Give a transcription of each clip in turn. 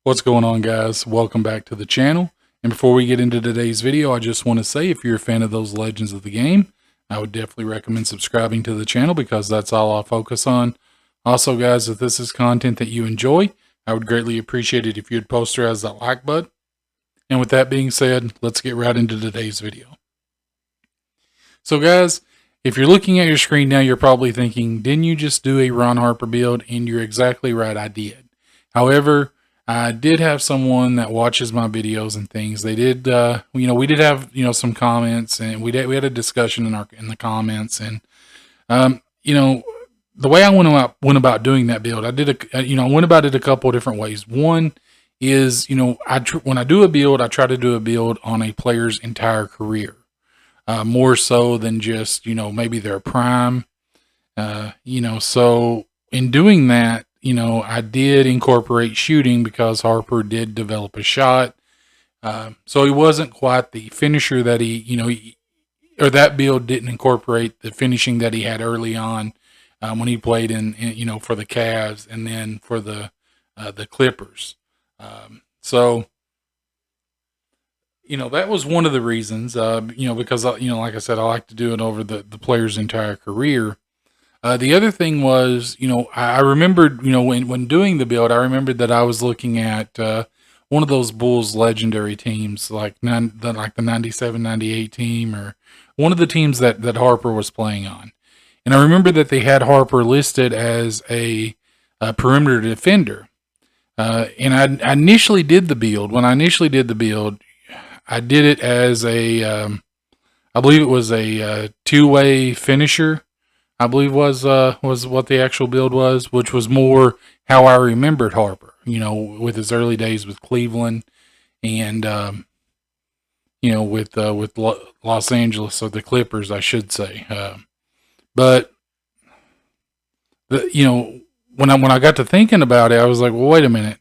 What's going on, guys? Welcome back to the channel. And before we get into today's video, I just want to say if you're a fan of those legends of the game, I would definitely recommend subscribing to the channel because that's all I'll focus on. Also, guys, if this is content that you enjoy, I would greatly appreciate it if you'd post as that like button. And with that being said, let's get right into today's video. So, guys, if you're looking at your screen now, you're probably thinking, didn't you just do a Ron Harper build? And you're exactly right, I did. However, I did have someone that watches my videos and things. They did, we did have, some comments, and we had a discussion in the comments, and the way I went about doing that build, I went about it a couple of different ways. One is, when I do a build, I try to do a build on a player's entire career, more so than just, maybe their prime, So in doing that, I did incorporate shooting because Harper did develop a shot. So he wasn't quite the finisher that or that build didn't incorporate the finishing that he had early on when he played for the Cavs and then for the Clippers. So that was one of the reasons, because, like I said, I like to do it over the player's entire career. The other thing was, I remembered, when doing the build, I remembered that I was looking at one of those Bulls legendary teams, like the 97, 98 team, or one of the teams that Harper was playing on. And I remember that they had Harper listed as a perimeter defender. And I initially did the build. When I initially did the build, I did it as I believe it was a two-way finisher. I believe was what the actual build was, which was more how I remembered Harper, with his early days with Cleveland and, with Los Angeles, or the Clippers, I should say. But when I got to thinking about it, I was like, well, wait a minute,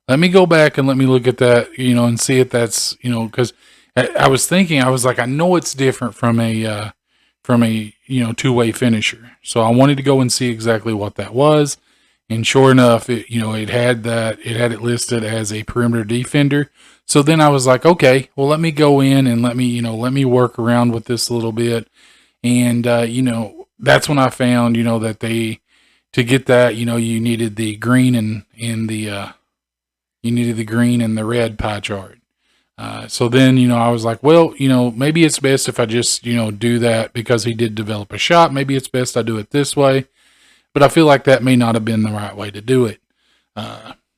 let me go back and let me look at that, and see if that's, because I was thinking, I was like, I know it's different from a two-way finisher. So I wanted to go and see exactly what that was. And sure enough, it had it listed as a perimeter defender. So then I was like, okay, well, let me go in and let me work around with this a little bit. And, that's when I found, that to get that, you needed the green and the red pie chart. So then, I was like, well, maybe it's best if I just, do that because he did develop a shot. Maybe it's best I do it this way. But I feel like that may not have been the right way to do it.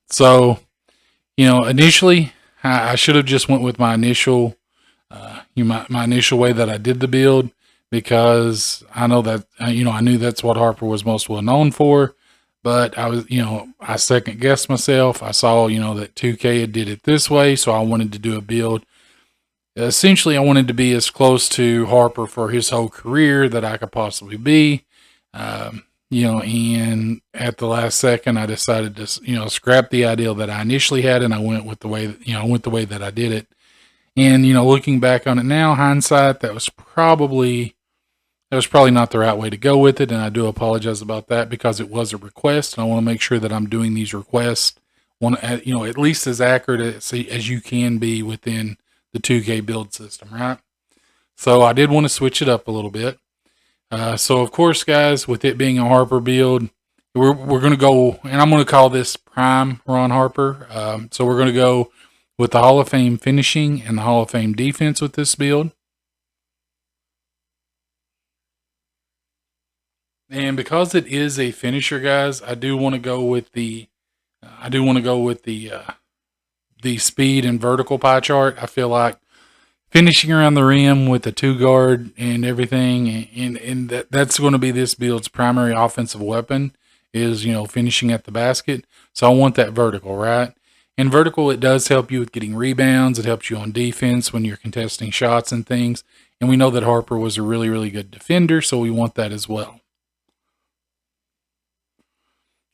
So, initially, I should have just went with my initial, my initial way that I did the build, because I know that, I knew that's what Harper was most well known for. But I was, I second guessed myself. I saw, that 2K did it this way. So I wanted to do a build. Essentially, I wanted to be as close to Harper for his whole career that I could possibly be. And at the last second, I decided to, scrap the idea that I initially had, and I went with the way, that I did it. And, looking back on it now, hindsight, that was probably not the right way to go with it, and I do apologize about that because it was a request, and I want to make sure that I'm doing these requests, at least as accurate as you can be within the 2K build system, right? So I did want to switch it up a little bit. So of course, guys, with it being a Harper build, we're going to go, and I'm going to call this Prime Ron Harper. So we're going to go with the Hall of Fame finishing and the Hall of Fame defense with this build. And because it is a finisher, guys, I do want to go with the the speed and vertical pie chart. I feel like finishing around the rim with the two guard and everything, and that's going to be this build's primary offensive weapon is, finishing at the basket. So I want that vertical, right? And vertical, it does help you with getting rebounds. It helps you on defense when you're contesting shots and things. And we know that Harper was a really, really good defender, so we want that as well.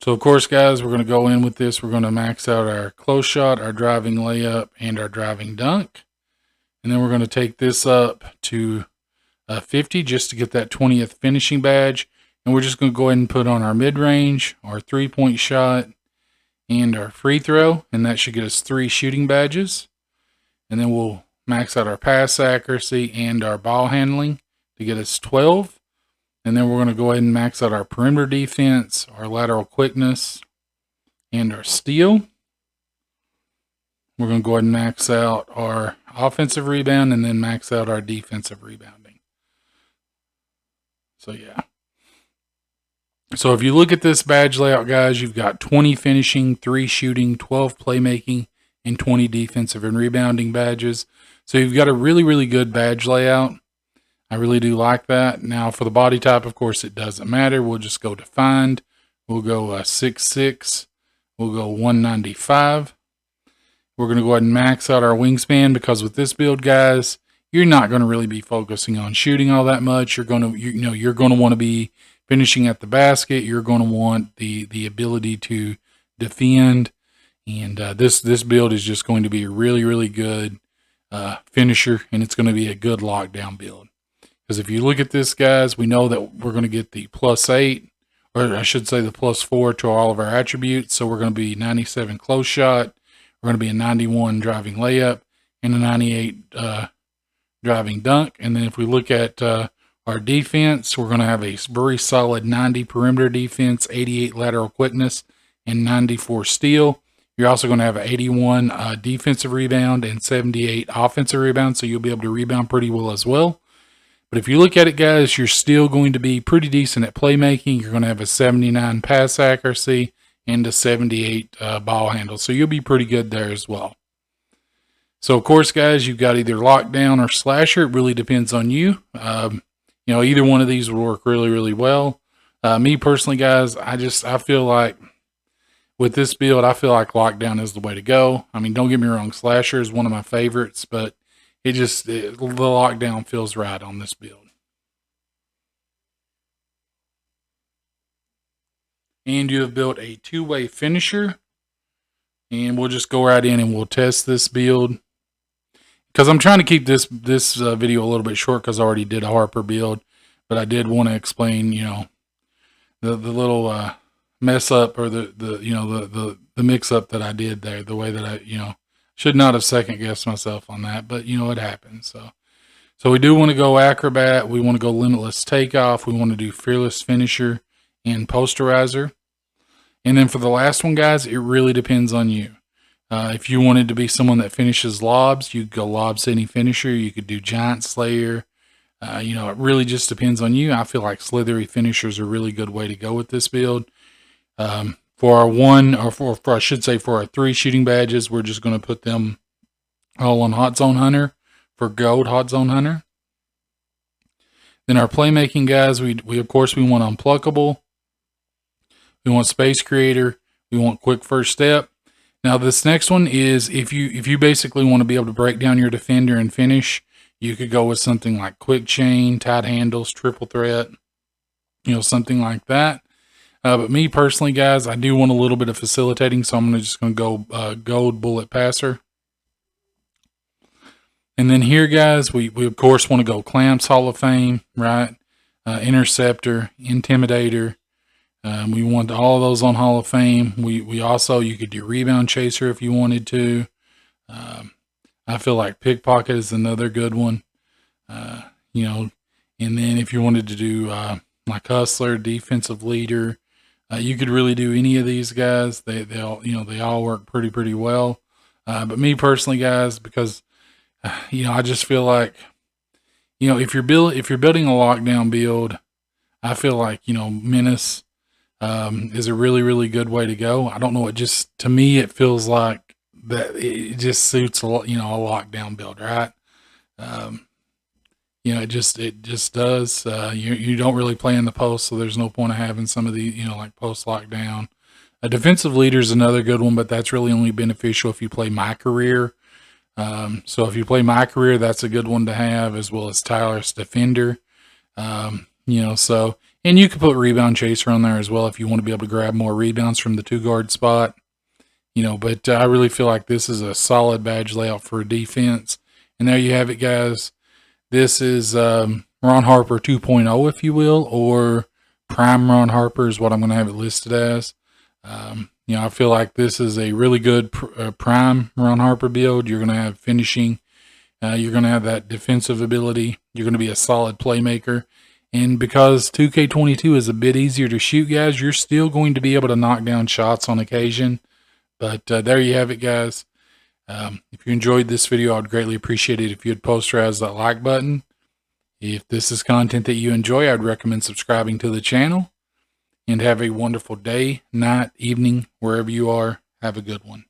So, of course, guys, we're going to go in with this. We're going to max out our close shot, our driving layup, and our driving dunk. And then we're going to take this up to 50 just to get that 20th finishing badge. And we're just going to go ahead and put on our mid-range, our three-point shot, and our free throw, and that should get us 3 shooting badges. And then we'll max out our pass accuracy and our ball handling to get us 12. And then we're going to go ahead and max out our perimeter defense, our lateral quickness, and our steal. We're going to go ahead and max out our offensive rebound and then max out our defensive rebounding. So, yeah. So, if you look at this badge layout, guys, you've got 20 finishing, 3 shooting, 12 playmaking, and 20 defensive and rebounding badges. So, you've got a really, really good badge layout. I really do like that. Now, for the body type, of course, it doesn't matter. We'll just go defined. We'll go 6'6". We'll go 195. We're going to go ahead and max out our wingspan because with this build, guys, you're not going to really be focusing on shooting all that much. You're going to, you're going to want to be finishing at the basket. You're going to want the ability to defend, and this build is just going to be a really, really good finisher, and it's going to be a good lockdown build. Because if you look at this, guys, we know that we're going to get the +8, or I should say the +4 to all of our attributes. So we're going to be 97 close shot. We're going to be a 91 driving layup and a 98 driving dunk. And then if we look at our defense, we're going to have a very solid 90 perimeter defense, 88 lateral quickness, and 94 steal. You're also going to have an 81 defensive rebound and 78 offensive rebound. So you'll be able to rebound pretty well as well. But if you look at it, guys, you're still going to be pretty decent at playmaking. You're going to have a 79 pass accuracy and a 78 ball handle. So you'll be pretty good there as well. So, of course, guys, you've got either lockdown or slasher. It really depends on you. Either one of these will work really, really well. Me personally, guys, I feel like with this build, I feel like lockdown is the way to go. I mean, don't get me wrong, slasher is one of my favorites, but the lockdown feels right on this build. And you have built a 2-way finisher. And we'll just go right in and we'll test this build. Because I'm trying to keep this video a little bit short because I already did a Harper build. But I did want to explain, the little mess up or the mix up that I did there. The way that I, should not have second guessed myself on that, but it happens. So we do want to go acrobat. We want to go limitless takeoff. We want to do fearless finisher and posterizer. And then for the last one, guys, it really depends on you. If you wanted to be someone that finishes lobs, you could go lob city finisher. You could do giant slayer. It really just depends on you. I feel like slithery finishers are a really good way to go with this build. For our 3 shooting badges, we're just going to put them all on Hot Zone Hunter for gold Hot Zone Hunter. Then our playmaking, guys, we of course we want Unpluckable. We want Space Creator. We want Quick First Step. Now this next one is if you basically want to be able to break down your defender and finish, you could go with something like Quick Chain, Tight Handles, Triple Threat, something like that. But me personally, guys, I do want a little bit of facilitating, so I'm just going to go gold Bullet Passer. And then here, guys, we of course want to go Clamps Hall of Fame, right? Interceptor, Intimidator. We want all of those on Hall of Fame. We also, you could do Rebound Chaser if you wanted to. I feel like Pickpocket is another good one. And then if you wanted to do like Hustler, Defensive Leader, you could really do any of these guys. They all work pretty well. But me personally, guys, because I just feel like if you're building a lockdown build, I feel like Menace is a really, really good way to go. I don't know. To me, it feels like that it just suits a lockdown build, right? It just does. You don't really play in the post, so there's no point of having some of the, like post lockdown. A defensive leader is another good one, but that's really only beneficial if you play My Career. So if you play My Career, that's a good one to have, as well as Tyler's Defender. And you can put Rebound Chaser on there as well if you want to be able to grab more rebounds from the 2-guard spot. But I really feel like this is a solid badge layout for defense. And there you have it, guys. This is Ron Harper 2.0, if you will, or Prime Ron Harper is what I'm going to have it listed as. You know, I feel like this is a really good Prime Ron Harper build. You're going to have finishing. You're going to have that defensive ability. You're going to be a solid playmaker. And because 2K22 is a bit easier to shoot, guys, you're still going to be able to knock down shots on occasion. But there you have it, guys. If you enjoyed this video, I'd greatly appreciate it if you'd posterize that like button. If this is content that you enjoy, I'd recommend subscribing to the channel. And have a wonderful day, night, evening, wherever you are. Have a good one.